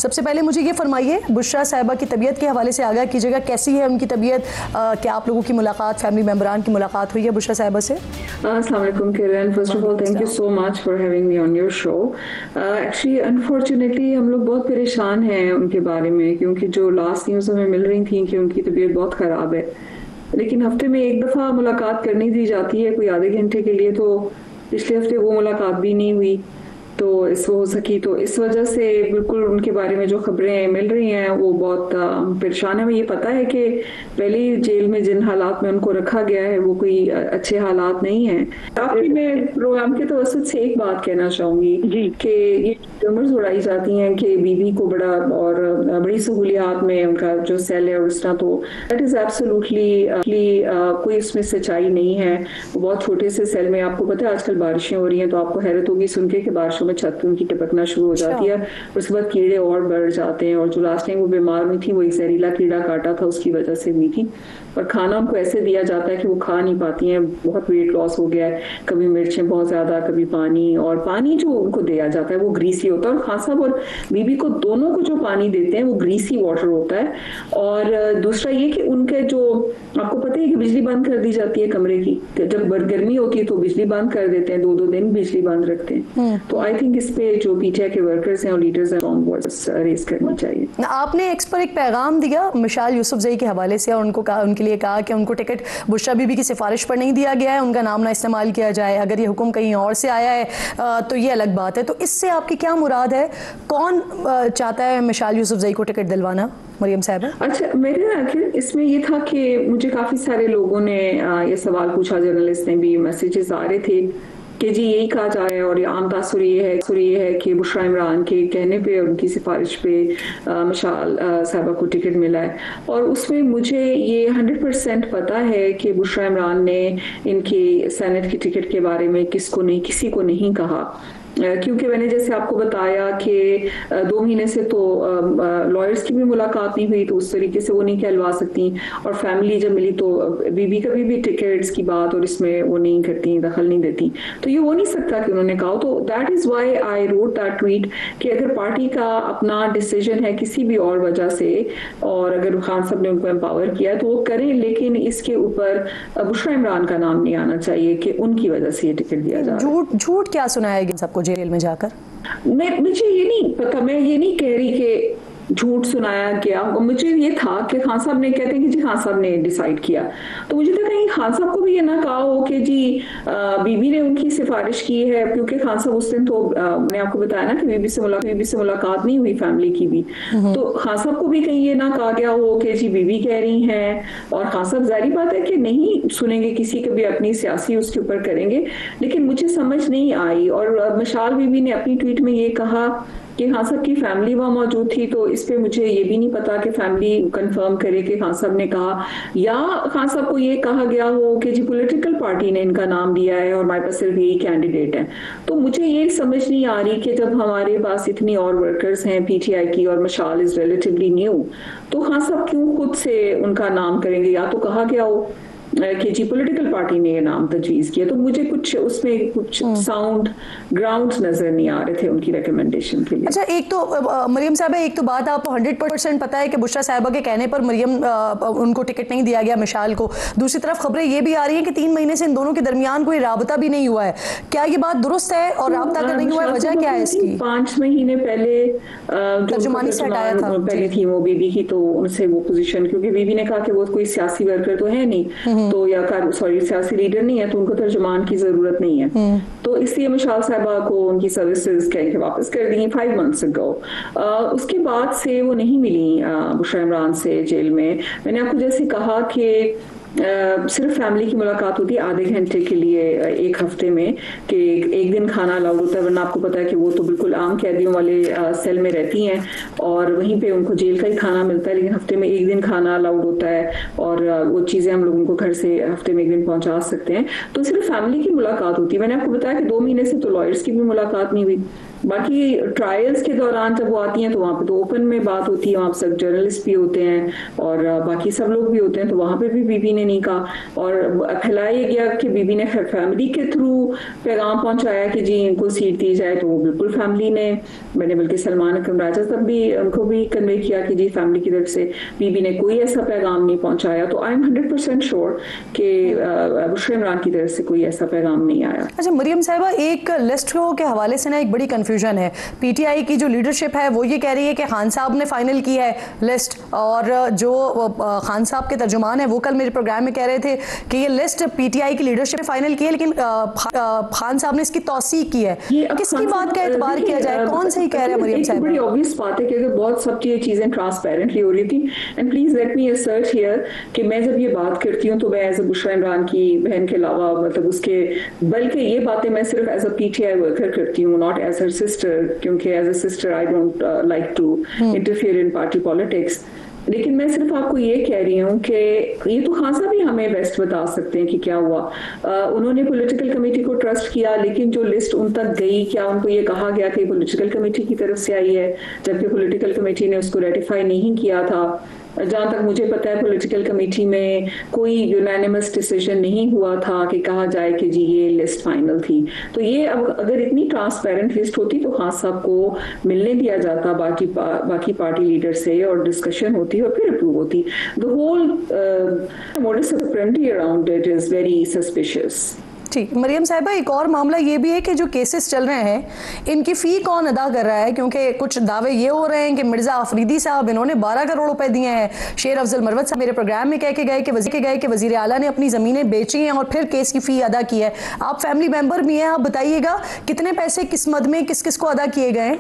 सबसे पहले मुझे ये फरमाइए, बुशरा साहिबा की तबीयत के हवाले से आगाह कीजिएगा, कैसी है उनकी तबीयत? क्या आप लोगों की मुलाकात, फैमिली मेम्बरान की मुलाकात हुई है बुशरा साहिबा से? अस्सलाम वालेकुम Kiran, first of all thank you so much for having me on your show. Actually unfortunately हम लोग बहुत परेशान हैं उनके बारे में, क्योंकि जो लास्ट न्यूज़ हमें मिल रही थी कि उनकी तबीयत बहुत ख़राब है, लेकिन हफ्ते में एक दफ़ा मुलाकात करनी दी जाती है कोई आधे घंटे के लिए, तो पिछले हफ्ते वो मुलाकात भी नहीं हुई तो इस हो सकी। तो इस वजह से बिल्कुल उनके बारे में जो खबरें मिल रही हैं वो बहुत परेशान है। हमें ये पता है कि पहले जेल में जिन हालात में उनको रखा गया है वो कोई अच्छे हालात नहीं है। काफी मैं प्रोग्राम के तवसत से एक बात कहना चाहूंगी कि ये रूमर्स उड़ाई जाती हैं कि बीबी को बड़ी सहूलियात में उनका जो सेल है और उस तरह, तो दैट इज एब्सोल्युटली कोई उसमें सच्चाई नहीं है। बहुत छोटे से सेल में, आपको पता है आजकल बारिशें हो रही हैं तो आपको हैरत होगी सुन के कि बारिशों में छत पे उनकी टपकना शुरू हो जाती है, उसके बाद कीड़े और बढ़ जाते हैं। और जो लास्ट टाइम वो बीमार हुई थी वो एक जहरीला कीड़ा काटा था उसकी वजह से हुई थी। और खाना उनको ऐसे दिया जाता है कि वो खा नहीं पाती हैं, बहुत वेट लॉस हो गया है, कभी मिर्चें बहुत ज्यादा, कभी पानी, और पानी जो उनको दिया जाता है वो ग्रीसी होता है। और खान साहब और बीबी को दोनों को जो पानी देते हैं वो ग्रीसी वाटर होता है। और दूसरा ये कि उनके जो, आपको पता है कि बिजली बंद कर दी जाती है कमरे की, जब गर्मी होती है तो बिजली बंद कर देते हैं, 2-2 दिन बिजली बंद रखते हैं। तो आई थिंक इस पे जो पीटीआई के वर्कर्स हैं और लीडर्स हैं स्ट्रॉन्ग वॉइस रेज करनी चाहिए। आपने एक्स पर एक पैगाम दिया मिशाल यूसुफजई के हवाले से और उनको कहा, उनके लिए कहा कि उनको टिकट बुशरा बीबी की सिफारिश पर नहीं दिया गया है, उनका नाम ना इस्तेमाल किया जाए, अगर ये हुक्म कहीं और से आया है तो ये अलग बात है। तो इससे आपकी क्या मुराद है? कौन चाहता है मिशाल यूसुफजई को टिकट दिलवाना, मरियम साहब? अच्छा, मेरे आखिर इसमें ये था कि मुझे काफी सारे लोगों ने ये सवाल पूछा, जर्नलिस्ट ने भी, मैसेजेस आ रहे थे कि जी यही कहा जाए, और ये आम तासुर ये है कि बुशरा इमरान के कहने पे और उनकी सिफारिश पे मिशाल साहिबा को टिकट मिला है। और उसमें मुझे ये 100% पता है कि बुशरा इमरान ने इनकी सेनेट की टिकट के बारे में किसी को नहीं कहा, क्योंकि मैंने जैसे आपको बताया कि 2 महीने से तो लॉयर्स की भी मुलाकात नहीं हुई, तो उस तरीके से वो नहीं कहलवा सकती। और फैमिली जब मिली तो बीबी कभी भी टिकट्स की बात और इसमें वो नहीं करती, दखल नहीं देती, तो ये हो नहीं सकता कि उन्होंने कहा। तो that is why I wrote that tweet कि अगर पार्टी का अपना डिसीजन है किसी भी और वजह से, और अगर खान साहब ने उनको एम्पावर किया तो वो करें, लेकिन इसके ऊपर बुशरा इमरान का नाम नहीं आना चाहिए कि उनकी वजह से ये टिकट दिया जा रहा है। झूठ क्या सुनाएगी सबको जेल में जाकर? मुझे ये नहीं पता, मैं ये नहीं कह रही कि झूठ सुनाया गया। मुझे ये था कि खान साहब ने, कहते हैं कि जी खान साहब ने डिसाइड किया, तो मुझे था कहीं खान साहब को भी ये ना कहा हो कि जी बीबी ने उनकी सिफारिश की है, क्योंकि खान साहब उस दिन तो मैंने आपको बताया ना कि बीबी से मुलाकात नहीं हुई फैमिली की भी, तो खान साहब को भी कहीं ये ना कहा गया हो कि जी बीबी कह रही हैं। और खान साहब जाहिर बात है कि नहीं सुनेंगे किसी के भी, अपनी सियासी उसके ऊपर करेंगे, लेकिन मुझे समझ नहीं आई। और मिशाल बीबी ने अपनी ट्वीट में ये कहा कि खान साहब की फैमिली वहाँ मौजूद थी, तो इस पे मुझे ये भी नहीं पता कि फैमिली कंफर्म करे कि खान साहब ने कहा, या खान साहब को ये कहा गया हो कि जी पॉलिटिकल पार्टी ने इनका नाम दिया है और हमारे पास सिर्फ यही कैंडिडेट है। तो मुझे ये समझ नहीं आ रही कि जब हमारे पास इतनी और वर्कर्स हैं पीटीआई की और मिशाल इज रिलेटिवली न्यू, तो खान साहब क्यों खुद से उनका नाम करेंगे? या तो कहा गया हो कि जी पॉलिटिकल पार्टी ने ये नाम तजवीज किया, तो मुझे कुछ उसमें कुछ साउंड ग्राउंड्स नजर नहीं आ रहे थे उनकी रिकमेंडेशन के लिए। अच्छा, एक तो मरियम साहब, एक तो बात आपको 100% पता है कि बुशरा साहिबा के कहने पर मरियम उनको टिकट नहीं दिया गया मिशाल को। दूसरी तरफ खबरें ये भी आ रही है कि 3 महीने से इन दोनों के दरमियान कोई राबता भी नहीं हुआ है। क्या ये बात दुरुस्त है? और राबता अगर नहीं हुआ है, वजह क्या है इसकी? 5 महीने पहले तर्जुमानी से हटाया था पहले थी वो बीबी की, तो उनसे वो पोजीशन, क्योंकि बीबी ने कहा कि वो कोई सियासी वर्कर तो है नहीं, तो या सियासी लीडर नहीं है, तो उनको तर्जुमान की जरूरत नहीं है, तो इसलिए मिशाल साहिबा को उनकी सर्विसेज कह के वापस कर दी 5 months ago। उसके बाद से वो नहीं मिली बुशरा इमरान से जेल में। मैंने आपको जैसे कहा कि सिर्फ फैमिली की मुलाकात होती है आधे घंटे के लिए एक हफ्ते में, कि एक दिन खाना अलाउड होता है, वरना आपको पता है कि वो तो बिल्कुल आम कैदियों वाले सेल में रहती हैं और वहीं पे उनको जेल का ही खाना मिलता है, लेकिन हफ्ते में एक दिन खाना अलाउड होता है और वो चीज़ें हम लोग उनको घर से हफ्ते में एक दिन पहुंचा सकते हैं। तो सिर्फ फैमिली की मुलाकात होती है। मैंने आपको बताया कि 2 महीने से तो लॉयर्स की भी मुलाकात नहीं हुई, बाकी ट्रायल्स के दौरान जब वो आती हैं तो वहाँ पे तो ओपन में बात होती है, वहाँ सब जर्नलिस्ट भी होते हैं और बाकी सब लोग भी होते हैं, तो वहाँ पे भी बीबी ने नहीं कहा और फैलाया गया कि बीबी ने फैमिली के थ्रू पैगाम पहुंचाया कि जी इनको सीट दी जाए, तो वो बिल्कुल फैमिली ने, मैंने बल्कि सलमान अकरम राजा साहब भी उनको भी कन्वे किया कि जी फैमिली की तरफ से बीबी ने कोई ऐसा पैगाम नहीं पहुंचाया। तो आई एम 100% श्योर कि बुशरा इमरान की तरफ से कोई ऐसा पैगाम नहीं आया। अच्छा मरियम साहिबा, एक लिस्ट के हवाले से ना एक बड़ी कंफ्यूजन है। पीटीआई की जो लीडरशिप है वो ये कह रही है कि खान साहब ने फाइनल की है लिस्ट, और जो खान साहब के तर्जुमान है वो कल मेरे प्रोग्राम में कह रहे थे कि ये लिस्ट पीटीआई की लीडरशिप ने फाइनल की है, लेकिन खान साहब ने इसकी तौसीक की है। किसकी बात का एतबार किया जाए, कौन सही कह रहे हैं मरियम साहिबा? बड़ी ऑब्वियस बात है कि अगर बहुत सब चीजें ट्रांसपेरेंटली हो रही थी, and please let me assert here कि मैं जब ये बात करती हूँ तो मैं एज अ बुशरा इमरान की बहन के अलावा मतलब उसके, बल्कि ये बातें मैं सिर्फ एज अ पीटीआई वर्कर करती हूँ, नॉट एज हर सिस्टर, क्योंकि as a sister I don't like to interfere in party politics. लेकिन मैं सिर्फ आपको ये कह रही हूँ कि ये तो खान साहब ही हमें बेस्ट बता सकते हैं कि क्या हुआ। उन्होंने पॉलिटिकल कमेटी को ट्रस्ट किया, लेकिन जो लिस्ट उन तक गई, क्या उनको ये कहा गया कि पॉलिटिकल कमेटी की तरफ से आई है, जबकि पॉलिटिकल कमेटी ने उसको रेटिफाई नहीं किया था। जहां तक मुझे पता है पॉलिटिकल कमेटी में कोई यूनानिमस डिसीजन नहीं हुआ था कि कहा जाए कि जी ये लिस्ट फाइनल थी। तो ये अब अगर इतनी ट्रांसपेरेंट लिस्ट होती तो खान साहब को मिलने दिया जाता बाकी पार्टी लीडर से और डिस्कशन होती और फिर अप्रूव होती। The whole modus operandi around it is very suspicious. ठीक मरियम साहिबा, एक और मामला ये भी है कि जो केसेस चल रहे हैं इनकी फ़ी कौन अदा कर रहा है? क्योंकि कुछ दावे ये हो रहे हैं कि मिर्ज़ा अफरीदी साहब इन्होंने 12 करोड़ रुपए दिए हैं। शेर अफजल मरवत साहब मेरे प्रोग्राम में कह के गए कि वज़ीर आला ने अपनी ज़मीनें बेची हैं और फिर केस की फ़ी अदा की है। आप फैमिली मेम्बर भी हैं, आप बताइएगा कितने पैसे किस मद में किस किस को अदा किए गए?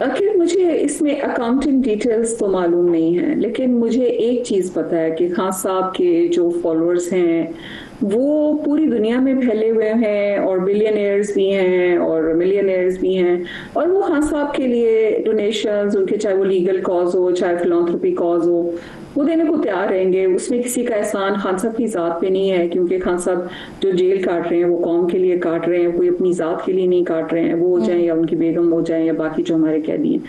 आखिर मुझे इसमें अकाउंटिंग डिटेल्स तो मालूम नहीं है, लेकिन मुझे एक चीज़ पता है कि खान साहब के जो फॉलोअर्स हैं वो पूरी दुनिया में फैले हुए हैं और बिलियनियर्स भी हैं और मिलियनियर्स भी हैं, और वो खान साहब के लिए डोनेशंस, उनके चाहे वो लीगल कॉज हो चाहे फिलॉन्थ्रोपी कॉज हो, वो देने को तैयार रहेंगे। उसमें किसी का एहसान खान साहब की ज़ात पे नहीं है, क्योंकि खान साहब जो जेल काट रहे हैं वो कौम के लिए काट रहे हैं, कोई अपनी ज़ात के लिए नहीं काट रहे हैं, वो हो जाए या उनकी बेगम हो जाए या बाकी जो हमारे कैदी हैं,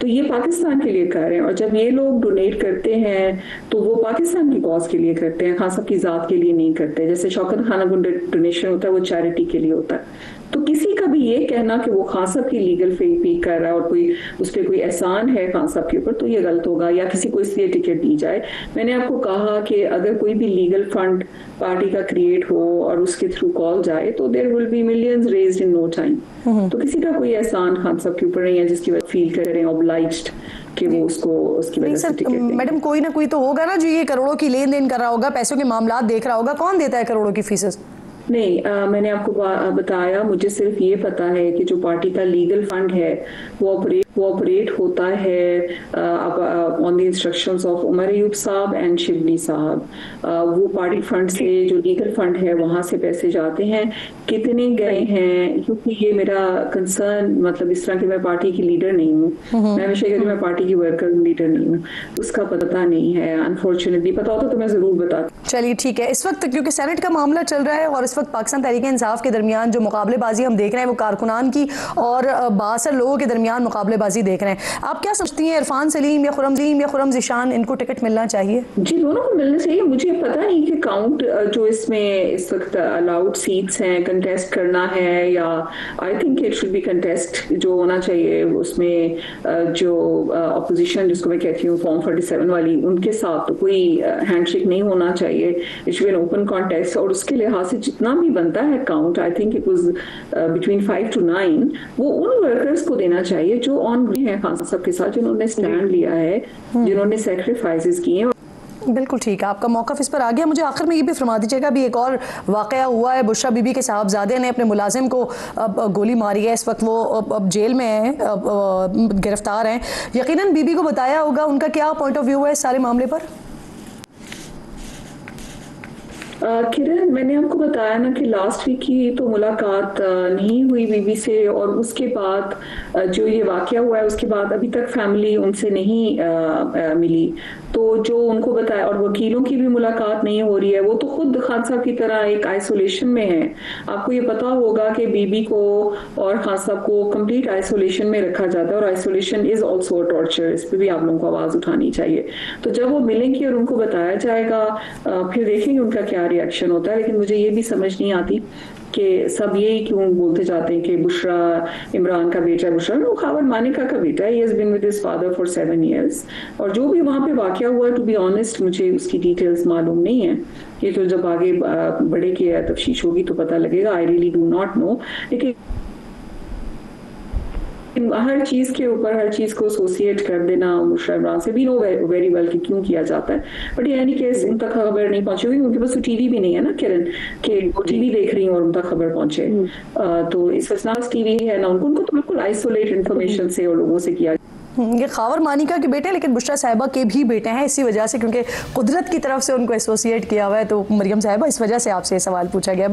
तो ये पाकिस्तान के लिए कर रहे हैं। और जब ये लोग डोनेट करते हैं तो वो पाकिस्तान की कॉज के लिए करते हैं, खान साहब की ज़ात के लिए नहीं करते। जैसे शौकत खाना डोनेशन होता है वो चैरिटी के लिए होता है। तो किसी का भी ये कहना कि वो खान साहब की लीगल फी कर रहा है और कोई उस पर कोई एहसान है खान साहब के ऊपर, तो ये गलत होगा। या किसी को इसलिए टिकट दी जाए, मैंने आपको कहा कि अगर कोई भी लीगल फंड पार्टी का क्रिएट हो और उसके थ्रू कॉल जाए तो there will be millions raised in no time. तो किसी का कोई एहसान खान साहब के ऊपर नहीं है जिसकी वजह फील करें ऑब्लाइज्ड कि वो उसको उसकी वजह से टिकट दें। मैडम कोई ना कोई तो होगा ना जो ये करोड़ों की लेन देन कर रहा होगा, पैसों के मामला देख रहा होगा। कौन देता है करोड़ों की फीसेस? नहीं, मैंने आपको बताया, मुझे सिर्फ ये पता है कि जो पार्टी का लीगल फंड है वो ऑपरेट होता है on the instructions of Umar Ayub साहब एंड शिबली साहब। वो पार्टी फंड से जो लीगल फंड है वहां से पैसे जाते हैं। कितने गए हैं, क्योंकि ये मेरा कंसर्न, मतलब इस तरह की मैं पार्टी की लीडर नहीं हूँ, मैं हमेशा कहती हूँ मैं पार्टी की वर्कर लीडर नहीं हूँ, उसका पता नहीं है अनफॉर्चुनेटली। पता होता तो मैं जरूर बताती। चलिए ठीक है। इस वक्त क्योंकि सेनेट का मामला चल रहा है और इस वक्त पाकिस्तान तहरीक इंसाफ के दरमियान जो मुकाबलेबाजी हम देख रहे हैं वो कारकुनान की और 62 लोगों के दरमियान मुकाबलेबाजी देख रहे हैं। आप क्या समझती हैं, इरफान सलीम या खुरम ज़ीशान, इनको टिकट मिलना चाहिए? जी, दोनों को मिलना चाहिए। मुझे पता नहीं कि काउंट जो इसमें इस वक्त अलाउड सीट्स हैं कंटेस्ट करना है, या I think it should be contest जो होना चाहिए उसमें जो अपोजिशन जिसको मैं कहती हूँ फॉर्म 47 वाली, उनके साथ तो कोई हैंडशेक नहीं होना चाहिए। It should be an open contest और उसके लिहाज से जितना भी बनता है count, I think it was between 5 to 9, वो उन वर्कर्स को देना चाहिए जो ऑन है खान साहब के साथ, जिन्होंने स्टैंड लिया है, जिन्होंने सेक्रीफाइसेस किए हैं। बिल्कुल ठीक है, आपका मौक़िफ़ इस पर आ गया। मुझे आखिर में ये भी फरमा दीजिएगा, अभी एक और वाक़या हुआ है, बुशरा बीबी के साहबजादे ने अपने मुलाजिम को गोली मारी है। इस वक्त वो अब जेल में हैं, गिरफ्तार हैं। यकीनन बीबी को बताया होगा, उनका क्या पॉइंट ऑफ व्यू है इस सारे मामले पर? किरण, मैंने आपको बताया ना कि लास्ट वीक की तो मुलाकात नहीं हुई बीबी से, और उसके बाद जो ये वाकया हुआ है उसके बाद अभी तक फैमिली उनसे नहीं मिली। तो जो उनको बताया, और वकीलों की भी मुलाकात नहीं हो रही है। वो तो खुद खान साहब की तरह एक आइसोलेशन में है। आपको ये पता होगा कि बीबी को और खान साहब को कंप्लीट आइसोलेशन में रखा जाता है, और आइसोलेशन इज ऑल्सो टॉर्चर। इस पर भी आप लोगों को आवाज उठानी चाहिए। तो जब वो मिलेंगी और उनको बताया जाएगा, फिर देखेंगे उनका क्या रिएक्शन होता है। लेकिन मुझे ये भी समझ नहीं आती कि सब यही क्यों बोलते जाते हैं कि बुशरा इमरान का बेटा है। बुशरा वो खावर मानिका का बेटा है। He has been with his father for 7 years। और जो भी वहां पे वाकया हुआ, टू बी ऑनेस्ट मुझे उसकी डिटेल्स मालूम नहीं है। ये तो जब आगे बड़े की तफ्तीश होगी तो पता लगेगा। I really do not know. लेकिन हर चीज के ऊपर हर चीज को एसोसिएट कर देना बुशरा इमरान से, भी नो वेरी वेल कि क्यों किया जाता है। बट एनी केस उन तक खबर नहीं पहुंची होगी। उनके पास तो टीवी भी नहीं है ना किरण, कि वो टीवी देख रही और उन तक खबर पहुंचे। तो इस वजह टीवी है ना, उनको तो बिल्कुल आइसोलेट इन्फॉर्मेशन से और लोगों से किया। ये खावर मानिका के बेटे, लेकिन बुशरा साहिबा के भी बेटे हैं इसी वजह से, क्योंकि कुदरत की तरफ से उनको एसोसिएट किया हुआ है। तो मरियम साहिबा, इस वजह से आपसे सवाल पूछा गया।